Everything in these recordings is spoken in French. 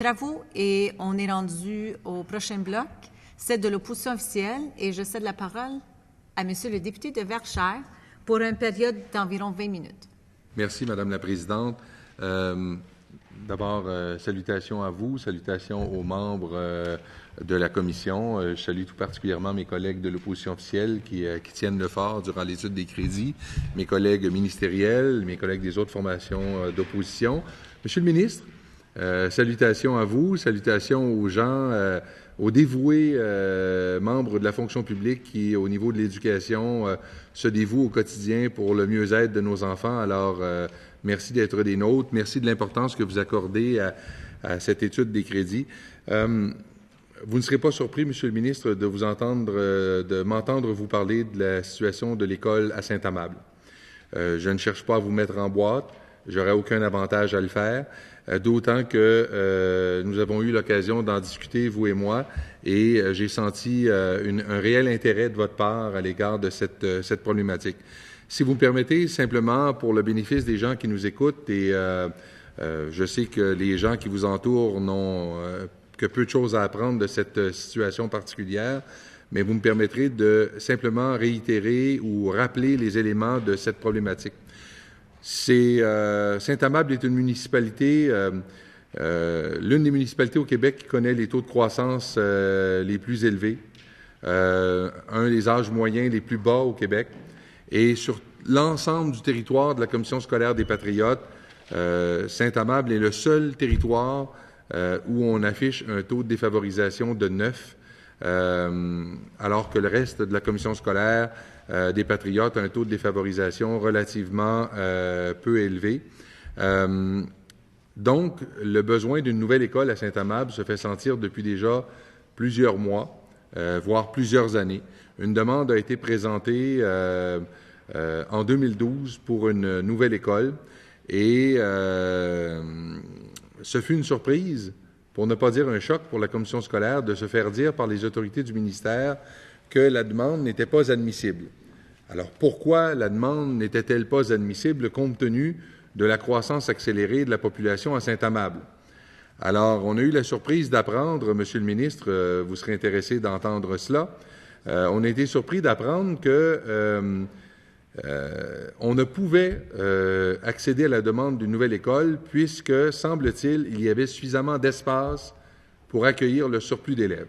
Travaux et on est rendu au prochain bloc, c'est de l'opposition officielle et je cède la parole à Monsieur le député de Verchères pour une période d'environ 20 minutes. Merci, Madame la Présidente. D'abord, salutations à vous, salutations aux membres de la Commission. Je salue tout particulièrement mes collègues de l'opposition officielle qui tiennent le fort durant l'étude des crédits, mes collègues ministériels, mes collègues des autres formations d'opposition. Monsieur le ministre, salutations à vous, salutations aux gens, aux dévoués membres de la fonction publique qui, au niveau de l'éducation, se dévouent au quotidien pour le mieux-être de nos enfants. Alors, merci d'être des nôtres. Merci de l'importance que vous accordez à cette étude des crédits. Vous ne serez pas surpris, Monsieur le ministre, de m'entendre vous parler de la situation de l'école à Saint-Amable. Je ne cherche pas à vous mettre en boîte. J'aurais aucun avantage à le faire, d'autant que nous avons eu l'occasion d'en discuter, vous et moi, et j'ai senti un réel intérêt de votre part à l'égard de cette problématique. Si vous me permettez, simplement pour le bénéfice des gens qui nous écoutent, et je sais que les gens qui vous entourent n'ont que peu de choses à apprendre de cette situation particulière, mais vous me permettrez de simplement réitérer ou rappeler les éléments de cette problématique. Saint-Amable est une municipalité, l'une des municipalités au Québec qui connaît les taux de croissance les plus élevés, un des âges moyens les plus bas au Québec. Et sur l'ensemble du territoire de la Commission scolaire des Patriotes, Saint-Amable est le seul territoire où on affiche un taux de défavorisation de 9, alors que le reste de la Commission scolaire des Patriotes a un taux de défavorisation relativement peu élevé. Donc, le besoin d'une nouvelle école à Saint-Amable se fait sentir depuis déjà plusieurs mois, voire plusieurs années. Une demande a été présentée en 2012 pour une nouvelle école et ce fut une surprise, pour ne pas dire un choc pour la commission scolaire, de se faire dire par les autorités du ministère que la demande n'était pas admissible. Alors, pourquoi la demande n'était-elle pas admissible compte tenu de la croissance accélérée de la population à Saint-Amable? Alors, on a eu la surprise d'apprendre, Monsieur le ministre, vous serez intéressé d'entendre cela, on a été surpris d'apprendre que on ne pouvait accéder à la demande d'une nouvelle école puisque, semble-t-il, il y avait suffisamment d'espace pour accueillir le surplus d'élèves.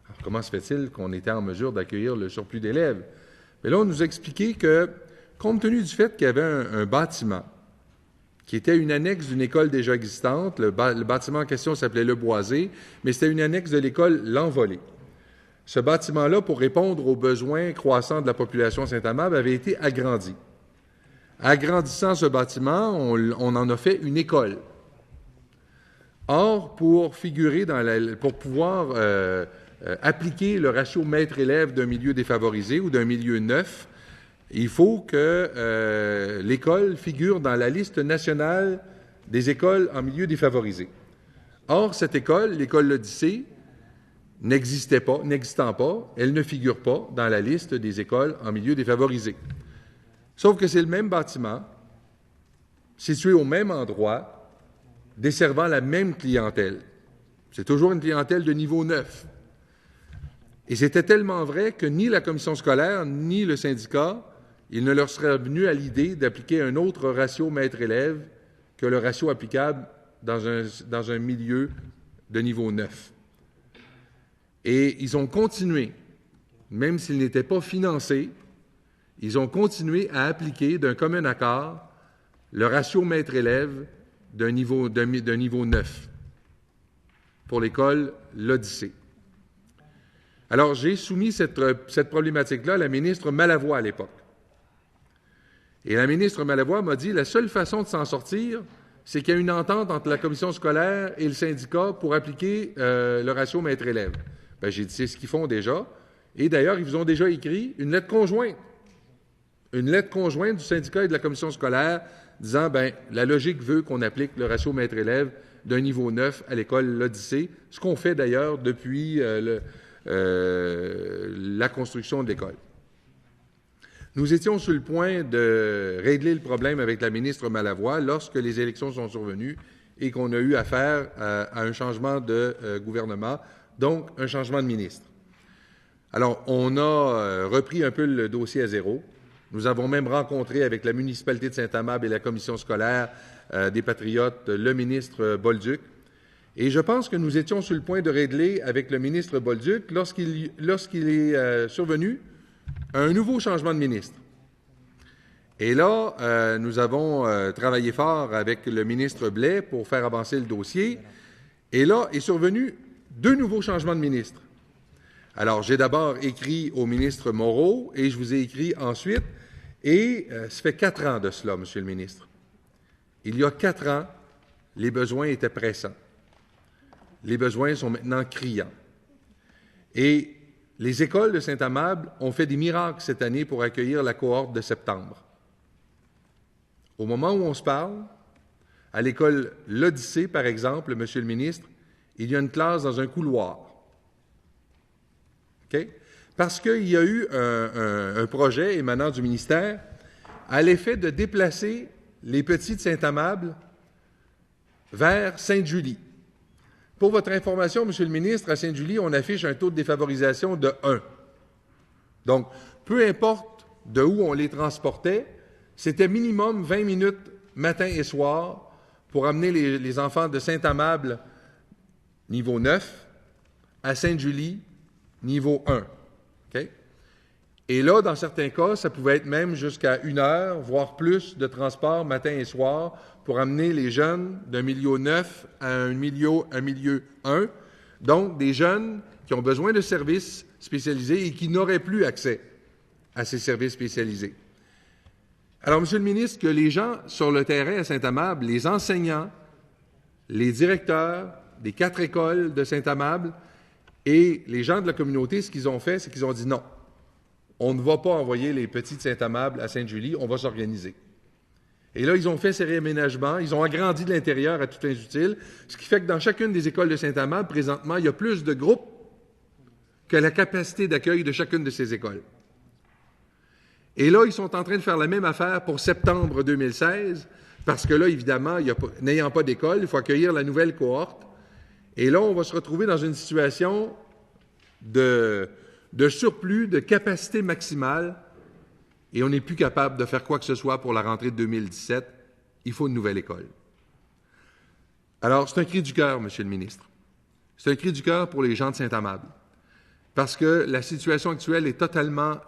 Alors, comment se fait-il qu'on était en mesure d'accueillir le surplus d'élèves? Mais là, on nous a expliqué que, compte tenu du fait qu'il y avait un bâtiment qui était une annexe d'une école déjà existante, le bâtiment en question s'appelait Le Boisé, mais c'était une annexe de l'école L'Envolée. Ce bâtiment-là, pour répondre aux besoins croissants de la population Saint-Amable, avait été agrandi. Agrandissant ce bâtiment, on en a fait une école. Or, pour pouvoir appliquer le ratio maître-élève d'un milieu défavorisé ou d'un milieu neuf, il faut que l'école figure dans la liste nationale des écoles en milieu défavorisé. Or, cette école, l'école L'Odyssée, n'existant pas, elle ne figure pas dans la liste des écoles en milieu défavorisé. Sauf que c'est le même bâtiment, situé au même endroit, desservant la même clientèle. C'est toujours une clientèle de niveau 9. Et c'était tellement vrai que ni la commission scolaire, ni le syndicat, il ne leur serait venu à l'idée d'appliquer un autre ratio maître-élève que le ratio applicable dans un milieu de niveau 9. Et ils ont continué, même s'ils n'étaient pas financés, ils ont continué à appliquer d'un commun accord le ratio maître-élève d'un niveau 9 pour l'école L'Odyssée. Alors, j'ai soumis cette problématique-là à la ministre Malavoie à l'époque. Et la ministre Malavoie m'a dit, la seule façon de s'en sortir, c'est qu'il y a une entente entre la commission scolaire et le syndicat pour appliquer le ratio maître-élève. Bien, j'ai dit, c'est ce qu'ils font déjà. Et d'ailleurs, ils vous ont déjà écrit une lettre conjointe. Une lettre conjointe du syndicat et de la commission scolaire disant, bien, la logique veut qu'on applique le ratio maître-élève d'un niveau 9 à l'école L'Odyssée, ce qu'on fait d'ailleurs depuis la construction de l'école. Nous étions sur le point de régler le problème avec la ministre Malavoie lorsque les élections sont survenues et qu'on a eu affaire à un changement de gouvernement, donc un changement de ministre. Alors, on a repris un peu le dossier à zéro. Nous avons même rencontré avec la municipalité de Saint-Amable et la commission scolaire des Patriotes le ministre Bolduc. Et je pense que nous étions sur le point de régler avec le ministre Bolduc lorsqu'il est survenu un nouveau changement de ministre. Et là, nous avons travaillé fort avec le ministre Blais pour faire avancer le dossier. Et là, est survenu 2 nouveaux changements de ministre. Alors, j'ai d'abord écrit au ministre Moreau et je vous ai écrit ensuite. Et ça fait 4 ans de cela, Monsieur le ministre. Il y a 4 ans, les besoins étaient pressants. Les besoins sont maintenant criants. Et les écoles de Saint-Amable ont fait des miracles cette année pour accueillir la cohorte de septembre. Au moment où on se parle, à l'école L'Odyssée, par exemple, Monsieur le ministre, il y a une classe dans un couloir. OK? Parce qu'il y a eu un projet émanant du ministère à l'effet de déplacer les petits de Saint-Amable vers Sainte-Julie. Pour votre information, Monsieur le ministre, à Sainte-Julie, on affiche un taux de défavorisation de 1. Donc, peu importe de où on les transportait, c'était minimum 20 minutes matin et soir pour amener les enfants de Saint-Amable, niveau 9, à Sainte-Julie, niveau 1. Okay? Et là, dans certains cas, ça pouvait être même jusqu'à 1 heure, voire plus, de transport matin et soir pour amener les jeunes d'un milieu 9 à un milieu 1, donc des jeunes qui ont besoin de services spécialisés et qui n'auraient plus accès à ces services spécialisés. Alors, Monsieur le ministre, que les gens sur le terrain à Saint-Amable, les enseignants, les directeurs des 4 écoles de Saint-Amable et les gens de la communauté, ce qu'ils ont fait, c'est qu'ils ont dit non. On ne va pas envoyer les petits de Saint-Amable à Sainte-Julie, on va s'organiser. Et là, ils ont fait ces réaménagements, ils ont agrandi de l'intérieur à tout fin utile, ce qui fait que dans chacune des écoles de Saint-Amable, présentement, il y a plus de groupes que la capacité d'accueil de chacune de ces écoles. Et là, ils sont en train de faire la même affaire pour septembre 2016, parce que là, évidemment, n'ayant pas d'école, il faut accueillir la nouvelle cohorte. Et là, on va se retrouver dans une situation de surplus, de capacité maximale, et on n'est plus capable de faire quoi que ce soit pour la rentrée de 2017. Il faut une nouvelle école. Alors, c'est un cri du cœur, Monsieur le ministre. C'est un cri du cœur pour les gens de Saint-Amable, parce que la situation actuelle est totalement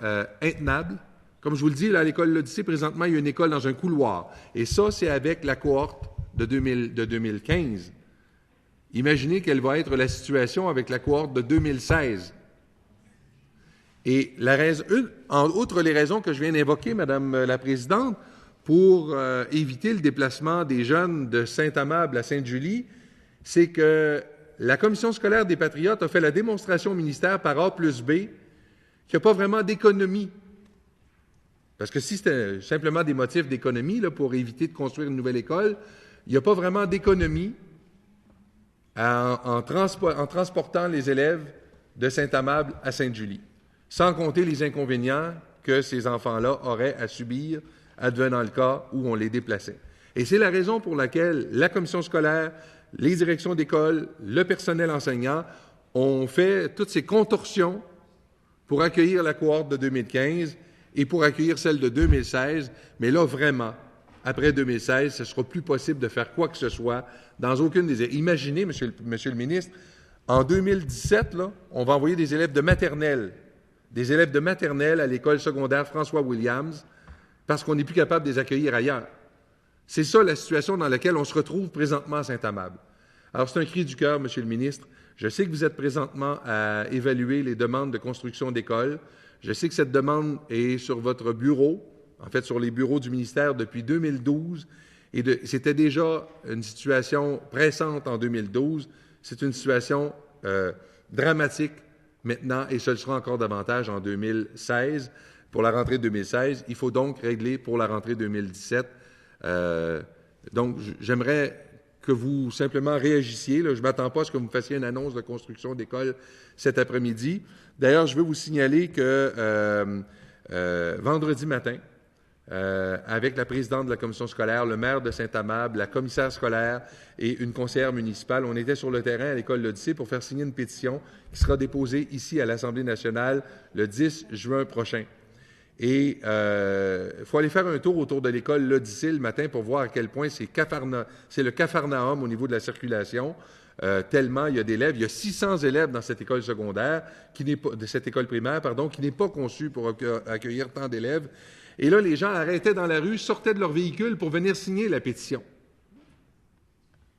intenable. Comme je vous le dis, là, à l'école L'Odyssée, présentement, il y a une école dans un couloir. Et ça, c'est avec la cohorte de 2015. Imaginez quelle va être la situation avec la cohorte de 2016. Et outre les raisons que je viens d'évoquer, Madame la Présidente, pour éviter le déplacement des jeunes de Saint-Amable à Sainte-Julie, c'est que la Commission scolaire des Patriotes a fait la démonstration au ministère par A plus B qu'il n'y a pas vraiment d'économie. Parce que si c'était simplement des motifs d'économie là, pour éviter de construire une nouvelle école, il n'y a pas vraiment d'économie en transportant les élèves de Saint-Amable à Sainte-Julie, sans compter les inconvénients que ces enfants-là auraient à subir advenant le cas où on les déplaçait. Et c'est la raison pour laquelle la commission scolaire, les directions d'école, le personnel enseignant ont fait toutes ces contorsions pour accueillir la cohorte de 2015 et pour accueillir celle de 2016, mais là, vraiment, après 2016, ce ne sera plus possible de faire quoi que ce soit dans aucune des... Imaginez, Monsieur le ministre, en 2017, là, on va envoyer des élèves de maternelle à l'école secondaire François-Williams, parce qu'on n'est plus capable de les accueillir ailleurs. C'est ça la situation dans laquelle on se retrouve présentement à Saint-Amable. Alors, c'est un cri du cœur, Monsieur le ministre. Je sais que vous êtes présentement à évaluer les demandes de construction d'écoles. Je sais que cette demande est sur votre bureau, en fait sur les bureaux du ministère depuis 2012, et c'était déjà une situation pressante en 2012. C'est une situation dramatique maintenant, et ce le sera encore davantage en 2016. Pour la rentrée 2016, il faut donc régler pour la rentrée 2017. Donc, j'aimerais que vous simplement réagissiez. Là. Je ne m'attends pas à ce que vous me fassiez une annonce de construction d'école cet après-midi. D'ailleurs, je veux vous signaler que vendredi matin, avec la présidente de la commission scolaire, le maire de Saint-Amable, la commissaire scolaire et une conseillère municipale. On était sur le terrain à l'école l'Odyssée pour faire signer une pétition qui sera déposée ici à l'Assemblée nationale le 10 juin prochain. Et il faut aller faire un tour autour de l'école l'Odyssée le matin pour voir à quel point c'est le capharnaüm au niveau de la circulation. Tellement il y a d'élèves. Il y a 600 élèves dans cette école secondaire, de cette école primaire, qui n'est pas conçue pour accueillir tant d'élèves. Et là, les gens arrêtaient dans la rue, sortaient de leur véhicule pour venir signer la pétition.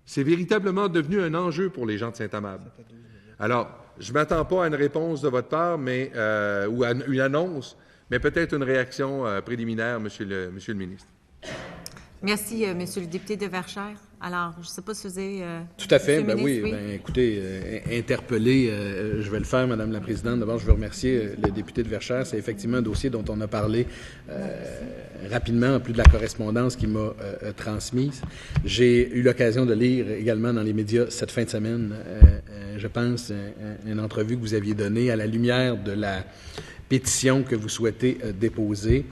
C'est véritablement devenu un enjeu pour les gens de Saint-Amable. Alors, je ne m'attends pas à une réponse de votre part, ou à une annonce, mais peut-être une réaction préliminaire, Monsieur le ministre. Merci, Monsieur le député de Verchères. Alors, je ne sais pas si vous avez... Tout à fait. Ben oui. Ben, écoutez, interpellé, je vais le faire, Madame la Présidente. D'abord, je veux remercier le député de Verchères. C'est effectivement un dossier dont on a parlé rapidement, en plus de la correspondance qu'il m'a transmise. J'ai eu l'occasion de lire également dans les médias cette fin de semaine, je pense, une entrevue que vous aviez donnée à la lumière de la pétition que vous souhaitez déposer.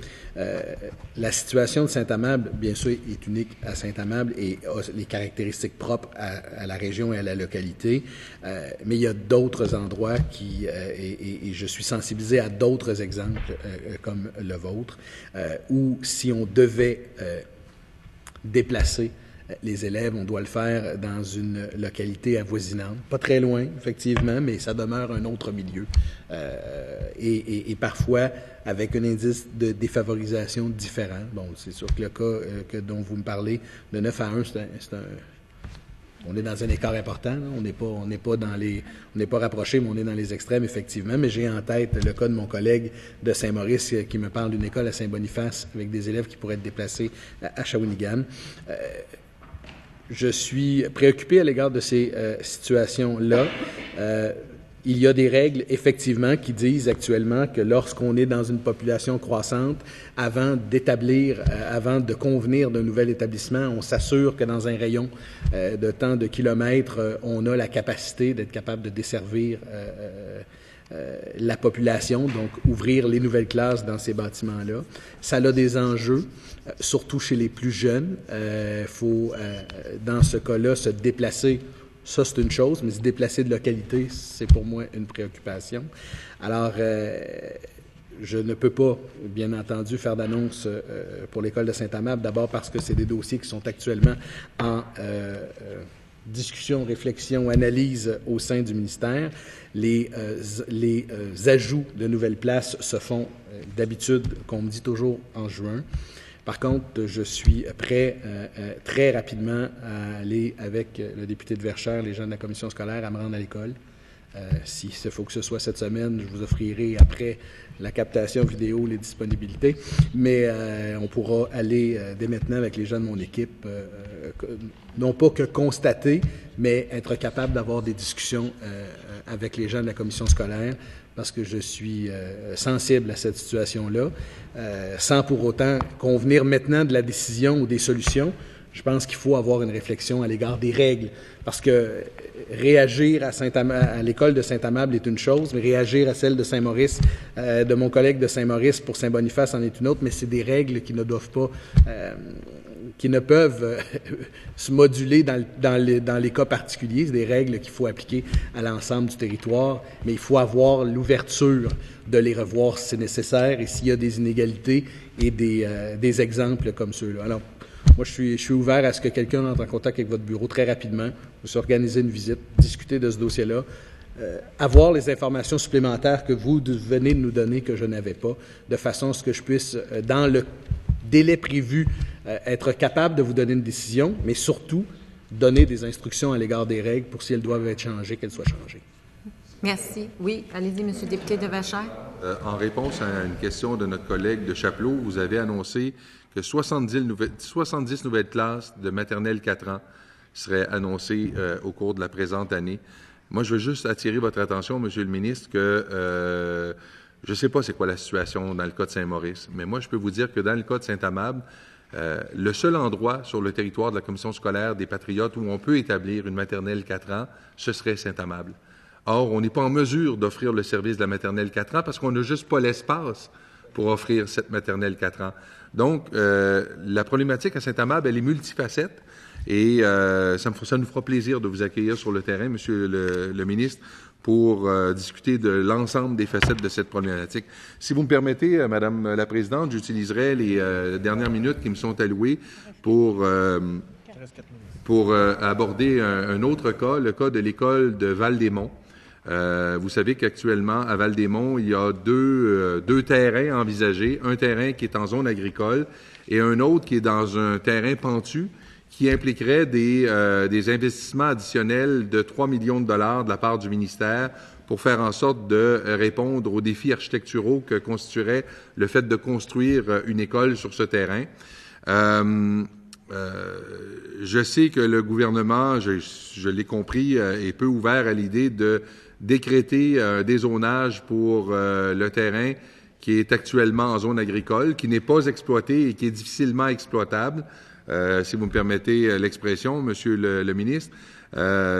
La situation de Saint-Amable, bien sûr, est unique à Saint-Amable et a les caractéristiques propres à la région et à la localité, mais il y a d'autres endroits et je suis sensibilisé à d'autres exemples comme le vôtre, où si on devait déplacer les élèves, on doit le faire dans une localité avoisinante. Pas très loin, effectivement, mais ça demeure un autre milieu. Et parfois avec un indice de défavorisation différent. Bon, c'est sûr que le cas dont vous me parlez, de 9 à 1, on est dans un écart important. Là. On n'est pas rapproché, mais on est dans les extrêmes, effectivement. Mais j'ai en tête le cas de mon collègue de Saint-Maurice qui me parle d'une école à Saint-Boniface avec des élèves qui pourraient être déplacés à Shawinigan. Je suis préoccupé à l'égard de ces situations-là. Il y a des règles, effectivement, qui disent actuellement que lorsqu'on est dans une population croissante, avant de convenir d'un nouvel établissement, on s'assure que dans un rayon de tant de kilomètres, on a la capacité d'être capable de desservir la population, donc ouvrir les nouvelles classes dans ces bâtiments-là. Ça a des enjeux, surtout chez les plus jeunes. Faut, dans ce cas-là, se déplacer. Ça, c'est une chose, mais se déplacer de localité, c'est pour moi une préoccupation. Alors, je ne peux pas, bien entendu, faire d'annonce pour l'école de Saint-Amable, d'abord parce que c'est des dossiers qui sont actuellement en discussion, réflexion, analyse au sein du ministère. Les ajouts de nouvelles places se font d'habitude, qu'on me dit toujours, en juin. Par contre, je suis prêt très rapidement à aller avec le député de Verchères, les gens de la commission scolaire, à me rendre à l'école. S'il faut que ce soit cette semaine, je vous offrirai après la captation vidéo les disponibilités. Mais on pourra aller dès maintenant avec les gens de mon équipe, non pas que constater, mais être capable d'avoir des discussions avec les gens de la commission scolaire, parce que je suis sensible à cette situation-là, sans pour autant convenir maintenant de la décision ou des solutions. Je pense qu'il faut avoir une réflexion à l'égard des règles, parce que réagir à l'école de Saint-Amable est une chose, mais réagir à celle de Saint-Maurice, de mon collègue de Saint-Maurice pour Saint-Boniface en est une autre, mais c'est des règles qui ne doivent pas... qui ne peuvent se moduler dans les cas particuliers. C'est des règles qu'il faut appliquer à l'ensemble du territoire, mais il faut avoir l'ouverture de les revoir si c'est nécessaire et s'il y a des inégalités et des exemples comme ceux-là. Alors, moi, je suis ouvert à ce que quelqu'un entre en contact avec votre bureau très rapidement, puisse organiser une visite, discuter de ce dossier-là, avoir les informations supplémentaires que vous venez de nous donner que je n'avais pas, de façon à ce que je puisse, dans le délai prévu, être capable de vous donner une décision, mais surtout donner des instructions à l'égard des règles pour si elles doivent être changées, qu'elles soient changées. Merci. Oui, allez-y, M. le député de Verchères. En réponse à une question de notre collègue de Chapleau, vous avez annoncé que 70 nouvelles classes de maternelle 4 ans seraient annoncées au cours de la présente année. Moi, je veux juste attirer votre attention, M. le ministre, que je ne sais pas c'est quoi la situation dans le cas de Saint-Maurice, mais moi, je peux vous dire que dans le cas de Saint-Amable, le seul endroit sur le territoire de la commission scolaire des Patriotes où on peut établir une maternelle 4 ans, ce serait Saint-Amable. Or, on n'est pas en mesure d'offrir le service de la maternelle 4 ans parce qu'on n'a juste pas l'espace pour offrir cette maternelle 4 ans. Donc, la problématique à Saint-Amable, elle est multifacette et ça nous fera plaisir de vous accueillir sur le terrain, Monsieur le ministre, pour discuter de l'ensemble des facettes de cette problématique. Si vous me permettez, Madame la Présidente, j'utiliserai les dernières minutes qui me sont allouées pour aborder un autre cas, le cas de l'école de Val-des-Monts. Vous savez qu'actuellement, à Val-des-Monts, il y a deux terrains envisagés, un terrain qui est en zone agricole et un autre qui est dans un terrain pentu, qui impliquerait des investissements additionnels de 3 millions de dollars de la part du ministère pour faire en sorte de répondre aux défis architecturaux que constituerait le fait de construire une école sur ce terrain. Je sais que le gouvernement, je l'ai compris, est peu ouvert à l'idée de décréter un dézonage pour le terrain qui est actuellement en zone agricole, qui n'est pas exploité et qui est difficilement exploitable. Si vous me permettez l'expression, Monsieur le ministre.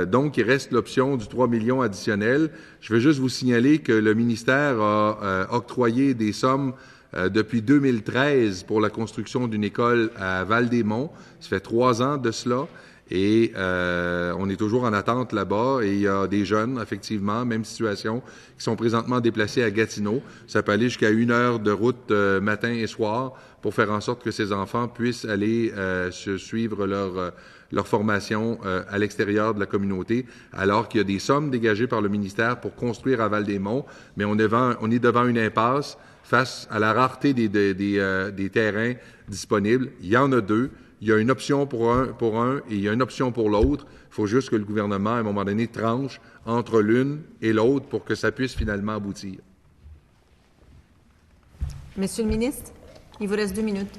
Donc, il reste l'option du 3 millions additionnel. Je veux juste vous signaler que le ministère a octroyé des sommes depuis 2013 pour la construction d'une école à Val-des-Monts. Ça fait 3 ans de cela. Et on est toujours en attente là-bas et il y a des jeunes, effectivement, même situation, qui sont présentement déplacés à Gatineau. Ça peut aller jusqu'à 1 heure de route matin et soir pour faire en sorte que ces enfants puissent aller suivre leur formation à l'extérieur de la communauté, alors qu'il y a des sommes dégagées par le ministère pour construire à Val-des-Monts, mais on est devant une impasse face à la rareté des terrains disponibles. Il y en a 2. Il y a une option pour un et il y a une option pour l'autre. Il faut juste que le gouvernement, à un moment donné, tranche entre l'une et l'autre pour que ça puisse finalement aboutir. Monsieur le ministre, il vous reste 2 minutes.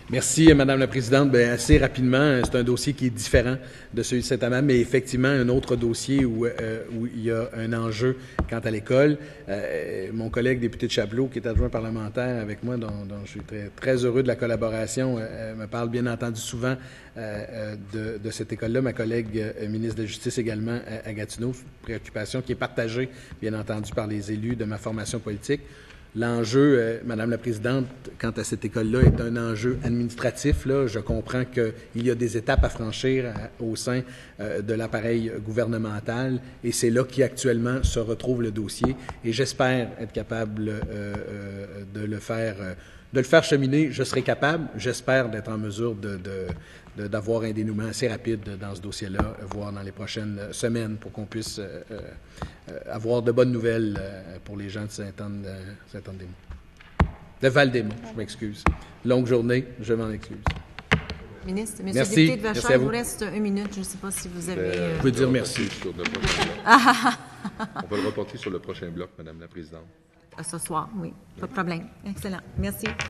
Merci, Madame la Présidente. Bien, assez rapidement, c'est un dossier qui est différent de celui de Saint-Amable, mais effectivement, un autre dossier où il y a un enjeu quant à l'école. Mon collègue député de Chapleau, qui est adjoint parlementaire avec moi, dont je suis très, très heureux de la collaboration, me parle bien entendu souvent de cette école-là. Ma collègue ministre de la Justice également à Gatineau, une préoccupation qui est partagée, bien entendu, par les élus de ma formation politique. L'enjeu, Madame la Présidente, quant à cette école-là, est un enjeu administratif. Là. Je comprends qu'il y a des étapes à franchir au sein de l'appareil gouvernemental et c'est là qu'actuellement se retrouve le dossier. Et j'espère être capable de le faire cheminer. Je serai capable, j'espère, d'être en mesure d'avoir un dénouement assez rapide dans ce dossier-là, voire dans les prochaines semaines, pour qu'on puisse avoir de bonnes nouvelles pour les gens de Saint-Anne-des-Monts. De Val-des-Monts, je m'excuse. Longue journée, je m'en excuse. Ministre, Monsieur Merci. le député de Verchères, Merci à il vous vous. reste 1 minute. Je ne sais pas si vous avez... Vous pouvez dire merci. On va le reporter sur le prochain bloc, Madame la Présidente. Ce soir, oui. Pas de problème. Excellent. Merci.